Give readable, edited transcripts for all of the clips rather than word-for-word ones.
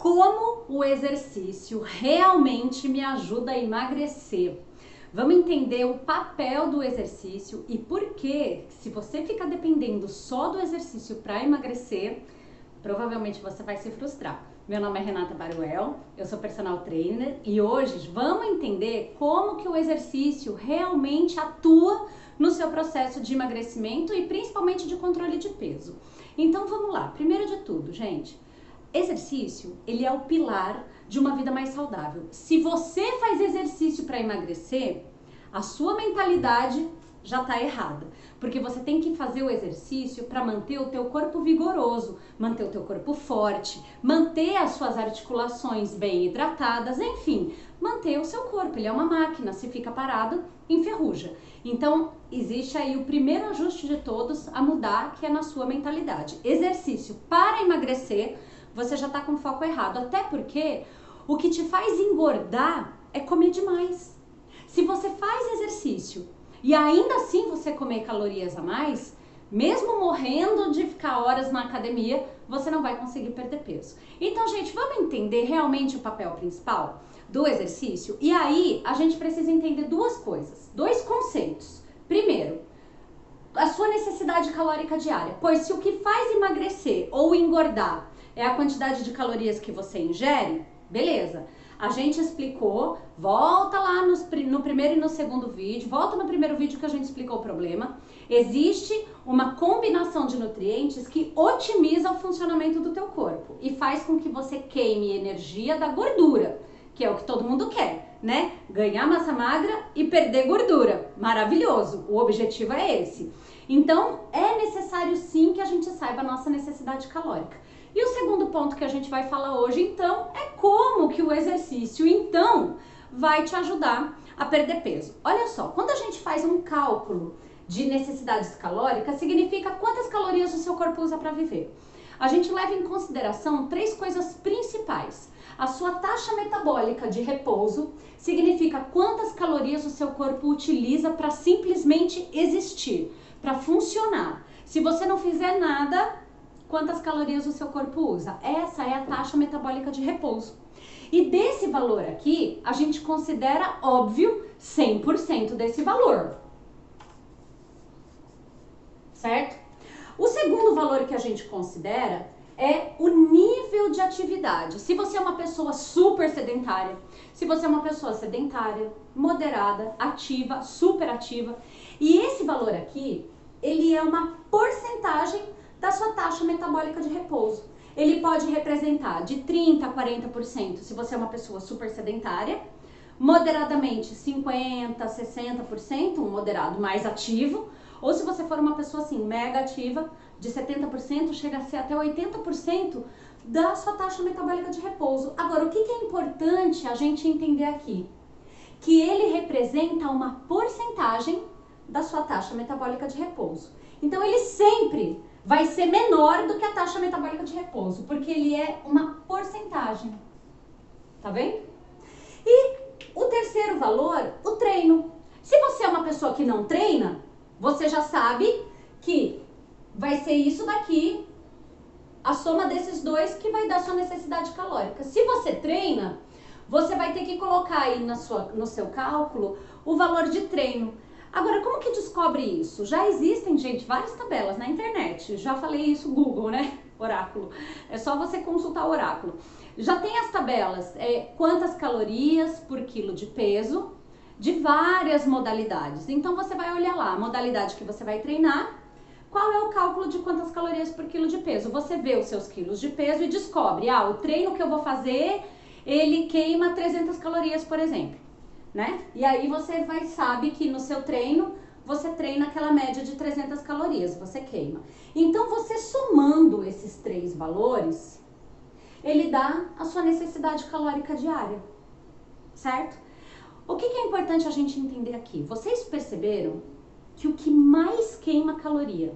Como o exercício realmente me ajuda a emagrecer? Vamos entender o papel do exercício e por que, se você ficar dependendo só do exercício para emagrecer, provavelmente você vai se frustrar. Meu nome é Renata Baruel, eu sou personal trainer e hoje vamos entender como que o exercício realmente atua no seu processo de emagrecimento e principalmente de controle de peso. Então vamos lá, primeiro de tudo, gente, exercício, ele é o pilar de uma vida mais saudável. Se você faz exercício para emagrecer, a sua mentalidade já está errada, porque você tem que fazer o exercício para manter o teu corpo vigoroso, manter o teu corpo forte, manter as suas articulações bem hidratadas, enfim, manter o seu corpo. Ele é uma máquina, se fica parado, enferruja. Então, existe aí o primeiro ajuste de todos a mudar, que é na sua mentalidade. Exercício para emagrecer, você já está com foco errado, até porque o que te faz engordar é comer demais. Se você faz exercício e ainda assim você comer calorias a mais, mesmo morrendo de ficar horas na academia, você não vai conseguir perder peso. Então, gente, vamos entender realmente o papel principal do exercício? E aí, a gente precisa entender duas coisas, dois conceitos. Primeiro, a sua necessidade calórica diária, pois se o que faz emagrecer ou engordar é a quantidade de calorias que você ingere, beleza. A gente explicou, volta lá no primeiro e no segundo vídeo, volta no primeiro vídeo que a gente explicou o problema. Existe uma combinação de nutrientes que otimiza o funcionamento do teu corpo e faz com que você queime energia da gordura, que é o que todo mundo quer, né? Ganhar massa magra e perder gordura. Maravilhoso, o objetivo é esse. Então, é necessário sim que a gente saiba a nossa necessidade calórica. E o segundo ponto que a gente vai falar hoje, então, é como que o exercício, então, vai te ajudar a perder peso. Olha só, quando a gente faz um cálculo de necessidades calóricas, significa quantas calorias o seu corpo usa para viver. A gente leva em consideração três coisas principais. A sua taxa metabólica de repouso significa quantas calorias o seu corpo utiliza para simplesmente existir, para funcionar. Se você não fizer nada, quantas calorias o seu corpo usa? Essa é a taxa metabólica de repouso. E desse valor aqui, a gente considera, óbvio, 100% desse valor. Certo? O segundo valor que a gente considera é o nível de atividade. Se você é uma pessoa super sedentária, se você é uma pessoa sedentária, moderada, ativa, super ativa, e esse valor aqui, ele é uma porcentagem da sua taxa metabólica de repouso. Ele pode representar de 30% a 40% se você é uma pessoa super sedentária, moderadamente 50%, 60%, um moderado mais ativo, ou se você for uma pessoa assim, mega ativa, de 70%, chega a ser até 80% da sua taxa metabólica de repouso. Agora, o que é importante a gente entender aqui? Que ele representa uma porcentagem da sua taxa metabólica de repouso. Então, ele sempre vai ser menor do que a taxa metabólica de repouso, porque ele é uma porcentagem. Tá vendo? E o terceiro valor, o treino. Se você é uma pessoa que não treina, você já sabe que vai ser isso daqui, a soma desses dois que vai dar sua necessidade calórica. Se você treina, você vai ter que colocar aí no seu cálculo o valor de treino. Agora, como que descobre isso? Já existem, gente, várias tabelas na internet. Já falei isso, Google, né? Oráculo. É só você consultar o oráculo. Já tem as tabelas, quantas calorias por quilo de peso, de várias modalidades. Então, você vai olhar lá a modalidade que você vai treinar, qual é o cálculo de quantas calorias por quilo de peso. Você vê os seus quilos de peso e descobre, o treino que eu vou fazer, ele queima 300 calorias, por exemplo. Né? E aí você sabe que no seu treino, você treina aquela média de 300 calorias, você queima. Então, você somando esses três valores, ele dá a sua necessidade calórica diária, certo? O que é importante a gente entender aqui? Vocês perceberam que o que mais queima caloria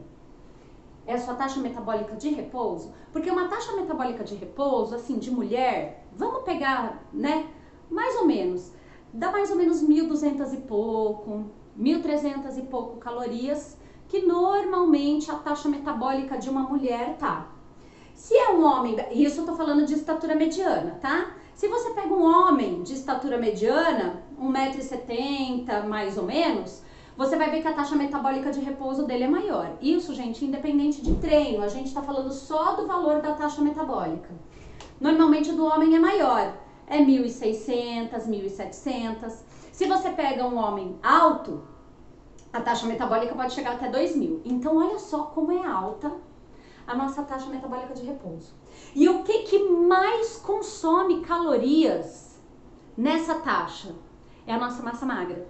é a sua taxa metabólica de repouso? Porque uma taxa metabólica de repouso, assim, de mulher, vamos pegar, né, mais ou menos, dá mais ou menos 1.200 e pouco, 1.300 e pouco calorias, que normalmente a taxa metabólica de uma mulher tá. Se é um homem, e isso eu tô falando de estatura mediana, tá? Se você pega um homem de estatura mediana, 1,70 m mais ou menos, você vai ver que a taxa metabólica de repouso dele é maior. Isso, gente, independente de treino, a gente tá falando só do valor da taxa metabólica. Normalmente do homem é maior, é 1.600, 1.700. Se você pega um homem alto, a taxa metabólica pode chegar até 2.000. Então, olha só como é alta a nossa taxa metabólica de repouso. E o que mais consome calorias nessa taxa? É a nossa massa magra.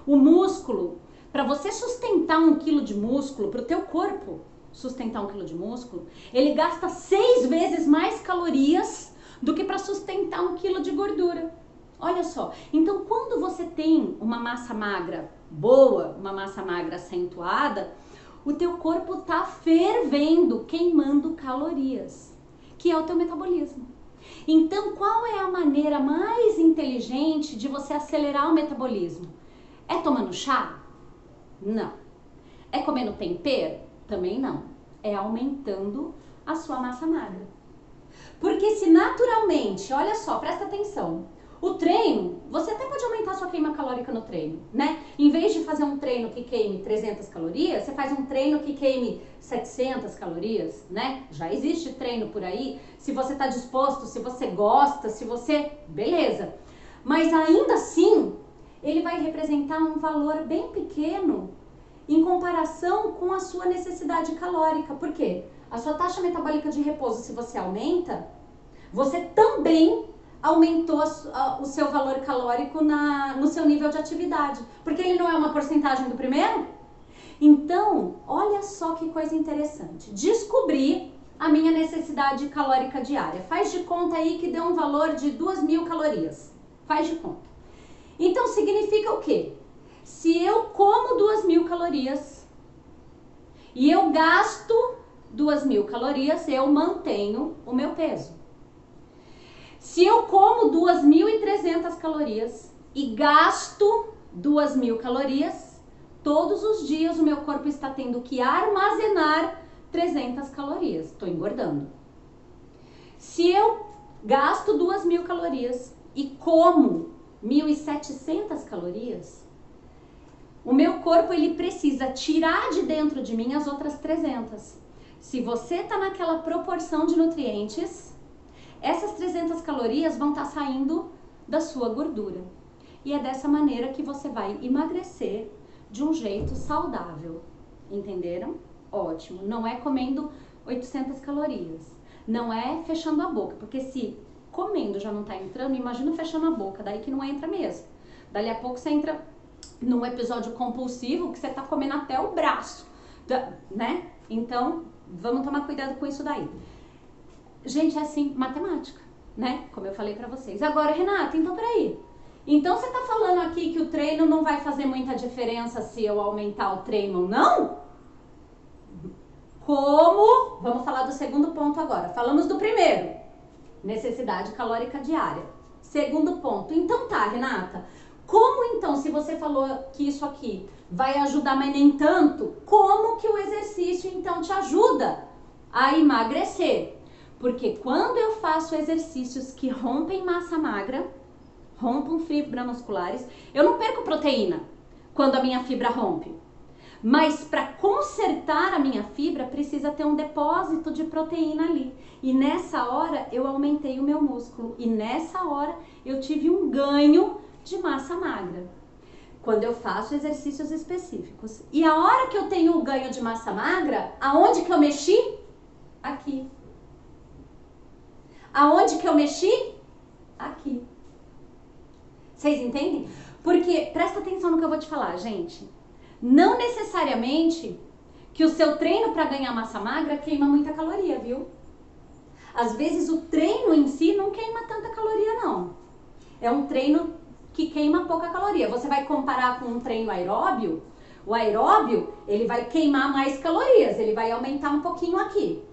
O músculo, para você sustentar 1 quilo de músculo, para o teu corpo sustentar 1 quilo de músculo, ele gasta 6 vezes mais calorias do que para sustentar 1 quilo de gordura. Olha só, então quando você tem uma massa magra boa, uma massa magra acentuada, o teu corpo tá fervendo, queimando calorias, que é o teu metabolismo. Então, qual é a maneira mais inteligente de você acelerar o metabolismo? É tomando chá? Não. É comendo tempero? Também não. É aumentando a sua massa magra. Porque se naturalmente, olha só, presta atenção, o treino, você até pode aumentar a sua queima calórica no treino, né? Em vez de fazer um treino que queime 300 calorias, você faz um treino que queime 700 calorias, né? Já existe treino por aí, se você tá disposto, se você gosta, se você... beleza. Mas ainda assim, ele vai representar um valor bem pequeno em comparação com a sua necessidade calórica. Por quê? A sua taxa metabólica de repouso, se você aumenta, você também aumentou o seu valor calórico no seu nível de atividade. Porque ele não é uma porcentagem do primeiro? Então, olha só que coisa interessante. Descobri a minha necessidade calórica diária. Faz de conta aí que deu um valor de 2.000 calorias. Faz de conta. Então, significa o quê? Se eu como 2.000 calorias e eu gasto 2.000 calorias, eu mantenho o meu peso. Se eu como 2.300 calorias e gasto 2.000 calorias, todos os dias o meu corpo está tendo que armazenar 300 calorias. Estou engordando. Se eu gasto 2.000 calorias e como 1.700 calorias, o meu corpo ele precisa tirar de dentro de mim as outras 300. Se você está naquela proporção de nutrientes, essas 300 calorias vão estar saindo da sua gordura. E é dessa maneira que você vai emagrecer de um jeito saudável. Entenderam? Ótimo. Não é comendo 800 calorias. Não é fechando a boca. Porque se comendo já não está entrando, imagina fechando a boca. Daí que não entra mesmo. Dali a pouco você entra num episódio compulsivo que você está comendo até o braço. Né? Então, vamos tomar cuidado com isso daí. Gente, é assim, matemática, né? Como eu falei pra vocês. Agora, Renata, então peraí. Então você tá falando aqui que o treino não vai fazer muita diferença se eu aumentar o treino ou não? Como? Vamos falar do segundo ponto agora. Falamos do primeiro. Necessidade calórica diária. Segundo ponto. Então tá, Renata. Como então, se você falou que isso aqui vai ajudar, mas nem tanto, como que o exercício então te ajuda a emagrecer? Porque quando eu faço exercícios que rompem massa magra, rompem fibras musculares, eu não perco proteína quando a minha fibra rompe. Mas para consertar a minha fibra, precisa ter um depósito de proteína ali. E nessa hora eu aumentei o meu músculo. E nessa hora eu tive um ganho de massa magra. Quando eu faço exercícios específicos. E a hora que eu tenho o ganho de massa magra, aonde que eu mexi? Aqui. Aonde que eu mexi? Aqui. Vocês entendem? Porque, presta atenção no que eu vou te falar, gente. Não necessariamente que o seu treino para ganhar massa magra queima muita caloria, viu? Às vezes o treino em si não queima tanta caloria, não. É um treino que queima pouca caloria. Você vai comparar com um treino aeróbio, o aeróbio, ele vai queimar mais calorias, ele vai aumentar um pouquinho aqui.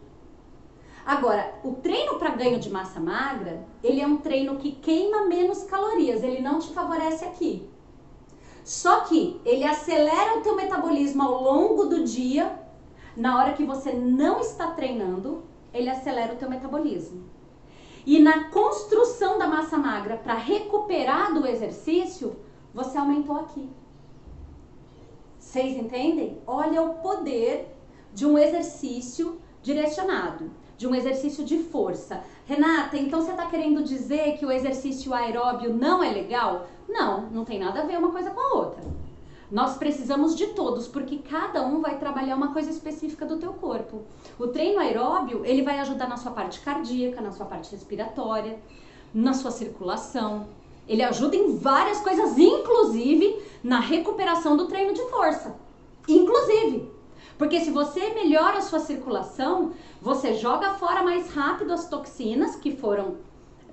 Agora, o treino para ganho de massa magra, ele é um treino que queima menos calorias, ele não te favorece aqui. Só que ele acelera o teu metabolismo ao longo do dia, na hora que você não está treinando, ele acelera o teu metabolismo. E na construção da massa magra para recuperar do exercício, você aumentou aqui. Vocês entendem? Olha o poder de um exercício direcionado, de um exercício de força. Renata, então você está querendo dizer que o exercício aeróbio não é legal? Não, não tem nada a ver uma coisa com a outra. Nós precisamos de todos, porque cada um vai trabalhar uma coisa específica do teu corpo. O treino aeróbio, ele vai ajudar na sua parte cardíaca, na sua parte respiratória, na sua circulação. Ele ajuda em várias coisas, inclusive na recuperação do treino de força. Inclusive. Porque se você melhora a sua circulação, você joga fora mais rápido as toxinas que foram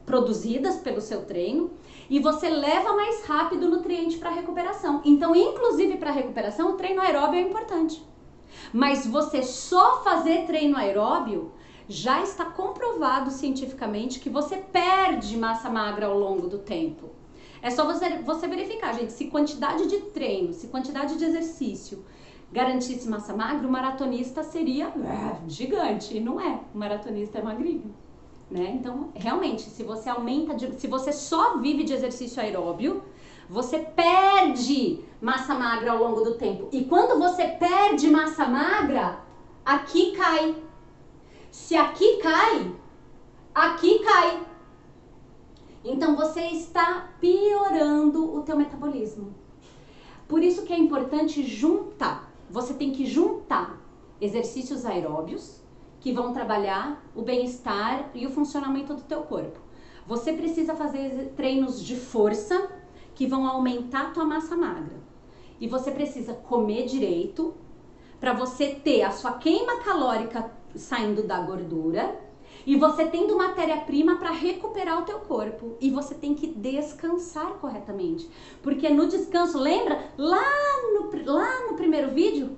produzidas pelo seu treino e você leva mais rápido o nutriente para a recuperação. Então, inclusive para a recuperação, o treino aeróbio é importante. Mas você só fazer treino aeróbio já está comprovado cientificamente que você perde massa magra ao longo do tempo. É só você verificar, gente, se quantidade de treino, se quantidade de exercício garantisse massa magra, o maratonista seria gigante, e não é. O maratonista é magrinho, né? Então, realmente, se você se você só vive de exercício aeróbio, você perde massa magra ao longo do tempo. E quando você perde massa magra, aqui cai. Se aqui cai, aqui cai. Então você está piorando o teu metabolismo. Por isso que é importante juntar. Você tem que juntar exercícios aeróbios que vão trabalhar o bem-estar e o funcionamento do teu corpo. Você precisa fazer treinos de força que vão aumentar a tua massa magra. E você precisa comer direito para você ter a sua queima calórica saindo da gordura e você tendo matéria-prima para recuperar o teu corpo. E você tem que descansar corretamente. Porque no descanso, lembra? Lá no primeiro vídeo,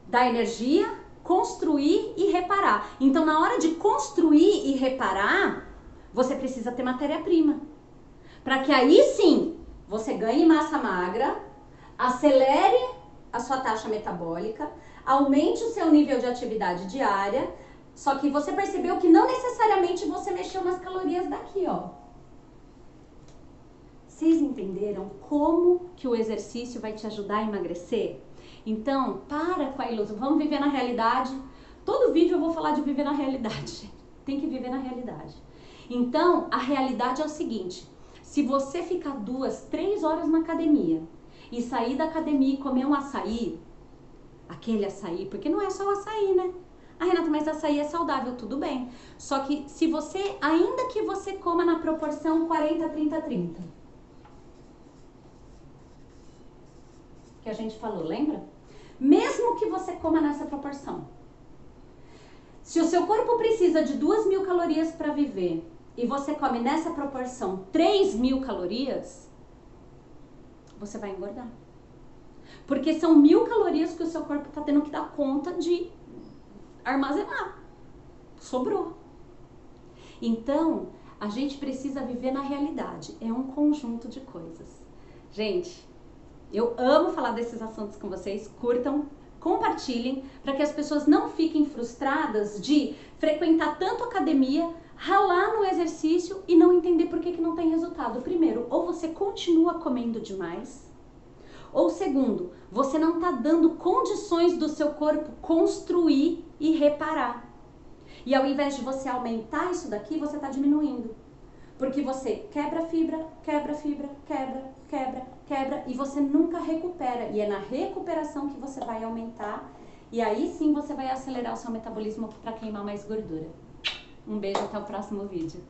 da energia, construir e reparar. Então, na hora de construir e reparar, você precisa ter matéria-prima. Para que aí sim, você ganhe massa magra, acelere a sua taxa metabólica, aumente o seu nível de atividade diária. Só que você percebeu que não necessariamente você mexeu nas calorias daqui, ó. Vocês entenderam como que o exercício vai te ajudar a emagrecer? Então, para com a ilusão. Vamos viver na realidade. Todo vídeo eu vou falar de viver na realidade. Tem que viver na realidade. Então, a realidade é o seguinte. Se você ficar 2, 3 horas na academia e sair da academia e comer um açaí, aquele açaí, porque não é só o açaí, né? Ah, Renata, mas açaí é saudável, tudo bem. Só que se você, ainda que você coma na proporção 40, 30, 30, que a gente falou, lembra? Mesmo que você coma nessa proporção, se o seu corpo precisa de 2.000 calorias para viver e você come nessa proporção 3.000 calorias, você vai engordar. Porque são 1.000 calorias que o seu corpo está tendo que dar conta de armazenar. Sobrou. Então, a gente precisa viver na realidade. É um conjunto de coisas. Gente, eu amo falar desses assuntos com vocês. Curtam, compartilhem, para que as pessoas não fiquem frustradas de frequentar tanto a academia, ralar no exercício e não entender por que não tem resultado. Primeiro, ou você continua comendo demais, ou segundo, você não está dando condições do seu corpo construir e reparar. E ao invés de você aumentar isso daqui, você está diminuindo. Porque você quebra fibra, quebra fibra, quebra, quebra, quebra e você nunca recupera. E é na recuperação que você vai aumentar e aí sim você vai acelerar o seu metabolismo para queimar mais gordura. Um beijo, até o próximo vídeo.